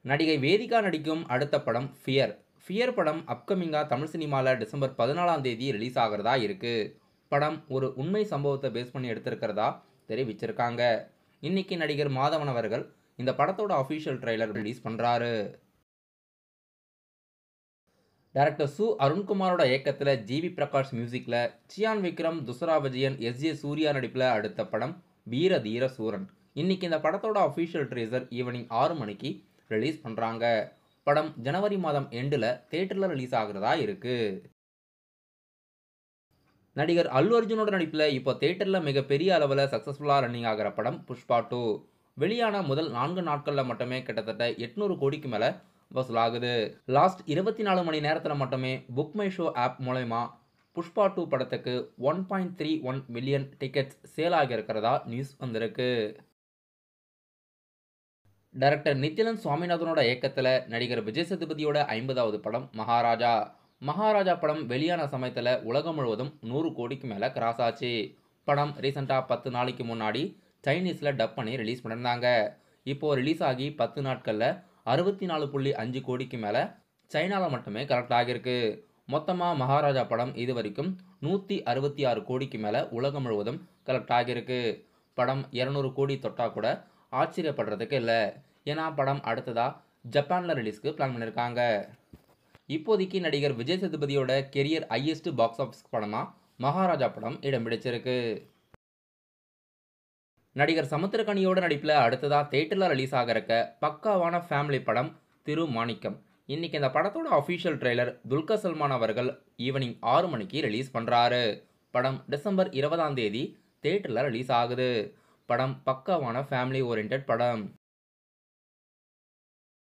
நடிகை வேதிகா நடிக்கும் அடுத்த படம் ஃபியர். ஃபியர் படம் அப்கமிங்கா தமிழ் சினிமாவில் டிசம்பர் 14ஆம் தேதி ரிலீஸ் ஆகிறதா இருக்கு. படம் ஒரு உண்மை சம்பவத்தை பேஸ் பண்ணி எடுத்திருக்கிறதா தெரிவிச்சிருக்காங்க. இன்னைக்கு நடிகர் மாதவன் அவர்கள் இந்த படத்தோட அஃபிஷியல் ட்ரெய்லர் ரிலீஸ் பண்றாரு. டைரக்டர் சு அருண்குமாரோட இயக்கத்தில் ஜிவி பிரகாஷ் மியூசிக்கில் சியான் விக்ரம், துசரா விஜயன், எஸ்.ஜே. சூர்யா நடிப்பில் அடுத்த படம் வீர தீர சூரன். இன்னைக்கு இந்த படத்தோட அஃபிஷியல் ட்ரீசர் ஈவினிங் 6 மணிக்கு ரிலீஸ் பண்ணுறாங்க. படம் ஜனவரி மாதம் எண்டில் தேட்டரில் ரிலீஸ் ஆகிறதா இருக்கு. நடிகர் அல்லு அர்ஜுனோட நடிப்பில் இப்போ தேட்டரில் மிகப்பெரிய அளவில் சக்ஸஸ்ஃபுல்லாக ரன்னிங் ஆகிற படம் புஷ்பா 2. வெளியான முதல் 4 நாட்களில் மட்டுமே கிட்டத்தட்ட 800 கோடிக்கு மேலே வசூலாகுது. லாஸ்ட் 24 மணி நேரத்தில் மட்டுமே புக் மை ஷோ ஆப் மூலயமா புஷ்பா 2 படத்துக்கு 1.31 மில்லியன் டிக்கெட்ஸ் சேல் ஆகியிருக்கிறதா நியூஸ் வந்திருக்கு. டைரக்டர் நித்யானந்த் சுவாமிநாதனோட இயக்கத்தில் நடிகர் விஜய் சேதுபதியோட 50வது படம் மகாராஜா. மகாராஜா படம் வெளியான சமயத்தில் உலகம் முழுவதும் 100 கோடிக்கு மேலே கிராஸ் ஆச்சு. படம் ரீசெண்டாக 10 நாளைக்கு முன்னாடி சைனீஸில் டப் பண்ணி ரிலீஸ் பண்ணியிருந்தாங்க. இப்போது ரிலீஸ் ஆகி 10 நாட்களில் 64.5 கோடிக்கு மேலே சைனாவில் மட்டுமே கலெக்ட் ஆகியிருக்கு. மொத்தமாக மகாராஜா படம் இது வரைக்கும் 166 கோடிக்கு மேலே உலகம் முழுவதும் கலெக்ட் ஆகியிருக்கு. படம் 200 கோடி தொட்டா கூட ஆச்சரியப்படுறதுக்கு இல்லை. ஏன்னா படம் அடுத்ததாக ஜப்பானில் ரிலீஸ்க்கு பிளான் பண்ணியிருக்காங்க. இப்போதைக்கு நடிகர் விஜய் சேதுபதியோட கெரியர் ஹையஸ்ட் பாக்ஸ் ஆஃபீஸ் படமாக மகாராஜா படம் இடம் பிடிச்சிருக்கு. நடிகர் சமுத்திரக்கனியோட நடிப்பில் அடுத்ததாக தேட்டரில் ரிலீஸ் ஆகிறக்க பக்காவான ஃபேமிலி படம் திருமாணிக்கம். இன்னைக்கு இந்த படத்தோட அஃபிஷியல் ட்ரெய்லர் துல்கர் சல்மான் அவர்கள் ஈவினிங் 6 மணிக்கு ரிலீஸ் பண்ணுறாரு. படம் டிசம்பர் 20ஆம் தேதி தேட்டரில் ரிலீஸ் ஆகுது. படம் பக்காவான ஃபேமிலி ஓரியன்ட் படம்.